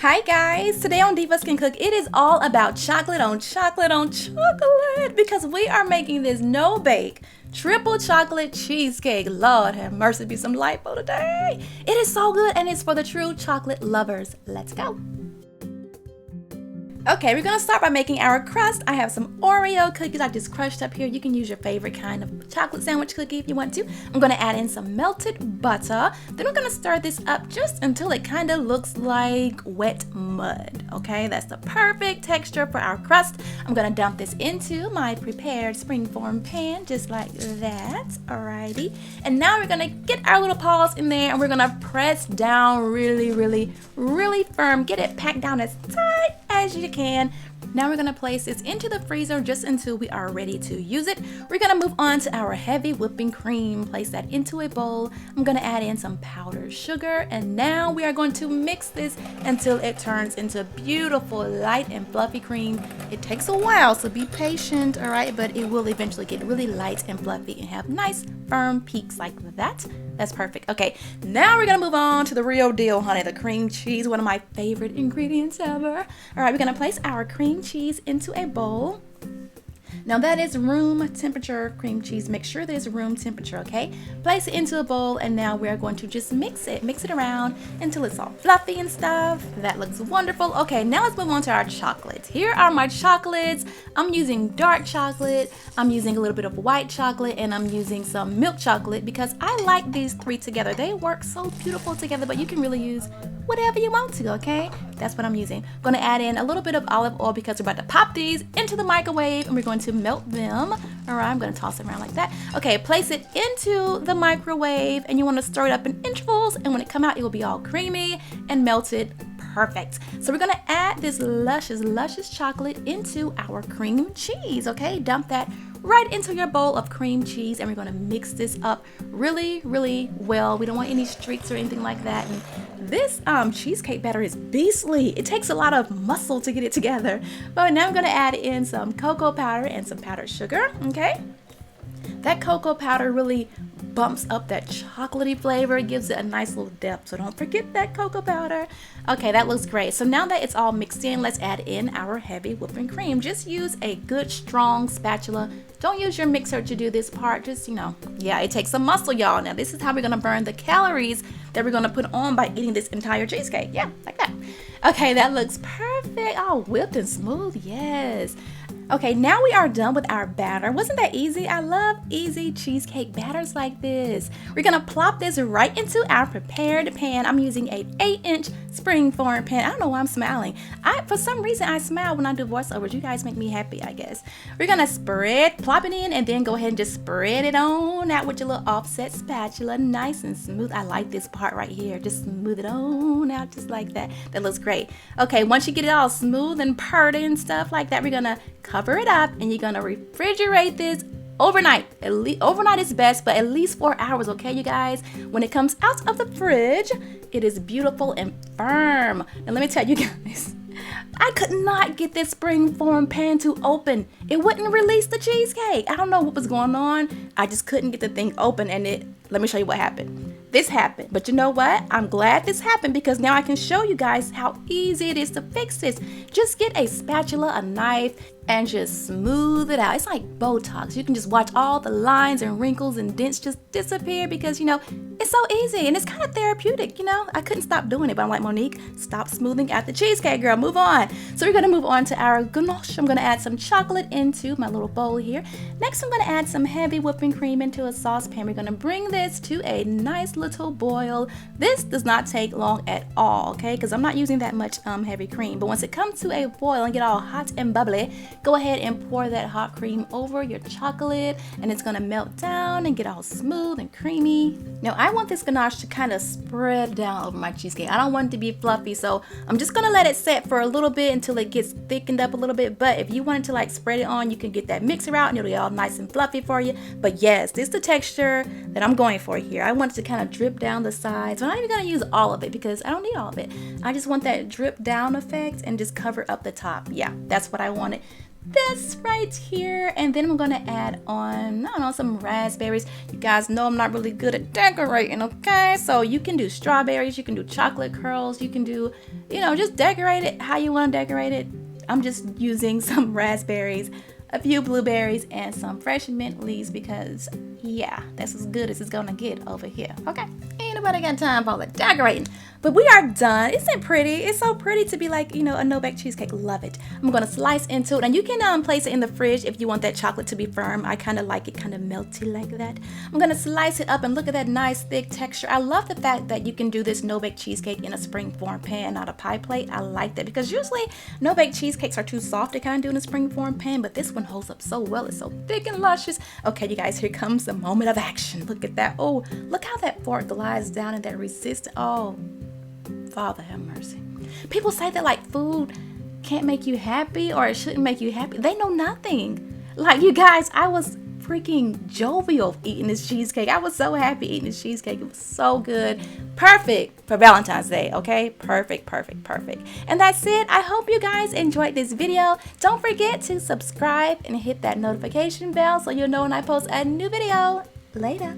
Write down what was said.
Hi guys, today on Divas Can Cook, it is all about chocolate on chocolate on chocolate because we are making this no-bake triple chocolate cheesecake. Lord have mercy, be some lipo today. It is so good and it's for the true chocolate lovers. Let's go. Okay, we're gonna start by making our crust. I have some Oreo cookies I just crushed up here. You can use your favorite kind of chocolate sandwich cookie if you want to. I'm gonna add in some melted butter. Then we're gonna stir this up just until it kind of looks like wet mud. Okay, that's the perfect texture for our crust. I'm gonna dump this into my prepared springform pan just like that. Alrighty, and now we're gonna get our little paws in there and we're gonna press down really firm. Get it packed down as tight as you can. Now we're gonna place this into the freezer just until we are ready to use it. We're gonna move on to our heavy whipping cream. Place that into a bowl. I'm gonna add in some powdered sugar, and now we are going to mix this until it turns into beautiful light and fluffy cream. It takes a while, so be patient, all right, but it will eventually get really light and fluffy and have nice firm peaks like that. That's perfect. Okay, now we're gonna move on to the real deal, honey, the cream cheese, one of my favorite ingredients ever. All right, we're gonna place our cream cheese into a bowl. Now that is room temperature cream cheese. Make sure that it's room temperature, okay? Place it into a bowl, and now we're going to just mix it around until it's all fluffy and stuff. That looks wonderful. Okay, now let's move on to our chocolates. Here are my chocolates. I'm using dark chocolate, I'm using a little bit of white chocolate, and I'm using some milk chocolate because I like these three together. They work so beautiful together, but you can really use whatever you want to, okay? That's what I'm using. I'm gonna add in a little bit of olive oil because we're about to pop these into the microwave and we're going to melt them. All right, I'm gonna toss it around like that. Okay, place it into the microwave and you wanna stir it up in intervals, and when it come out, it will be all creamy and melted. Perfect. So we're gonna add this luscious chocolate into our cream cheese, okay? Dump that right into your bowl of cream cheese, and we're gonna mix this up really well. We don't want any streaks or anything like that. And this cheesecake batter is beastly. It takes a lot of muscle to get it together. But now I'm gonna add in some cocoa powder and some powdered sugar, okay? That cocoa powder really bumps up that chocolatey flavor. It gives it a nice little depth, so don't forget that cocoa powder. Okay, that looks great. So now that it's all mixed in, let's add in our heavy whipping cream. Just use a good strong spatula. Don't use your mixer to do this part. Just, yeah, it takes some muscle, y'all. Now this is how we're gonna burn the calories that we're gonna put on by eating this entire cheesecake. Yeah, like that. Okay, that looks perfect. Oh, whipped and smooth, yes. Okay, now we are done with our batter. Wasn't that easy? I love easy cheesecake batters like this. We're gonna plop this right into our prepared pan. I'm using an 8-inch springform pan. I don't know why I'm smiling. For some reason, I smile when I do voiceovers. You guys make me happy, I guess. We're gonna plop it in, and then go ahead and just spread it on out with your little offset spatula, nice and smooth. I like this part right here. Just smooth it on out just like that. That looks great. Okay, once you get it all smooth and purty and stuff like that, we're gonna cover it up, and you're gonna refrigerate this overnight. Overnight is best, but at least 4 hours, okay, you guys? When it comes out of the fridge, it is beautiful and firm. And let me tell you guys, I could not get this springform pan to open. It wouldn't release the cheesecake. I don't know what was going on. I just couldn't get the thing open, and let me show you what happened. This happened, but you know what? I'm glad this happened because now I can show you guys how easy it is to fix this. Just get a spatula, a knife, and just smooth it out. It's like Botox. You can just watch all the lines and wrinkles and dents just disappear because, it's so easy and it's kind of therapeutic, I couldn't stop doing it, but I'm like, Monique, stop smoothing out the cheesecake, girl. Move on. So we're going to move on to our ganache. I'm going to add some chocolate into my little bowl here. Next, I'm going to add some heavy whipping cream into a saucepan. We're going to bring this to a nice little boil. This does not take long at all, okay, because I'm not using that much heavy cream. But once it comes to a boil and get all hot and bubbly, go ahead and pour that hot cream over your chocolate, and it's gonna melt down and get all smooth and creamy. Now I want this ganache to kind of spread down over my cheesecake. I don't want it to be fluffy, so I'm just gonna let it set for a little bit until it gets thickened up a little bit. But if you wanted to like spread it on, you can get that mixer out and it'll be all nice and fluffy for you. But yes, this is the texture that I'm going for here. I want it to kind of drip down the sides. I'm not even gonna use all of it because I don't need all of it. I just want that drip down effect and just cover up the top. Yeah, that's what I wanted. this right here, and then I'm gonna add on, I don't know, some raspberries. You guys know I'm not really good at decorating, okay? So you can do strawberries, you can do chocolate curls, you can do, you know, just decorate it how you want to decorate it. I'm just using some raspberries, a few blueberries, and some fresh mint leaves because, yeah, that's as good as it's gonna get over here, okay? Ain't nobody got time for all the decorating. But we are done. Isn't it pretty? It's so pretty to be like, you know, a no-bake cheesecake. Love it. I'm gonna slice into it, and you can place it in the fridge if you want that chocolate to be firm. I kind of like it kind of melty like that. I'm gonna slice it up, and look at that nice thick texture. I love the fact that you can do this no-bake cheesecake in a springform pan, not a pie plate. I like that because usually no-bake cheesecakes are too soft to kind of do in a springform pan, but this one holds up so well. It's so thick and luscious. Okay, you guys, here comes the moment of action. Look at that. Oh, look how that fork glides down in that resistance. Oh, Father have mercy. People say that like food can't make you happy or it shouldn't make you happy. They know nothing. Like, you guys, I was freaking jovial eating this cheesecake. I was so happy eating this cheesecake. It was so good. Perfect for Valentine's Day, okay? Perfect, perfect, perfect. And that's it. I hope you guys enjoyed this video. Don't forget to subscribe and hit that notification bell so you'll know when I post a new video. Later.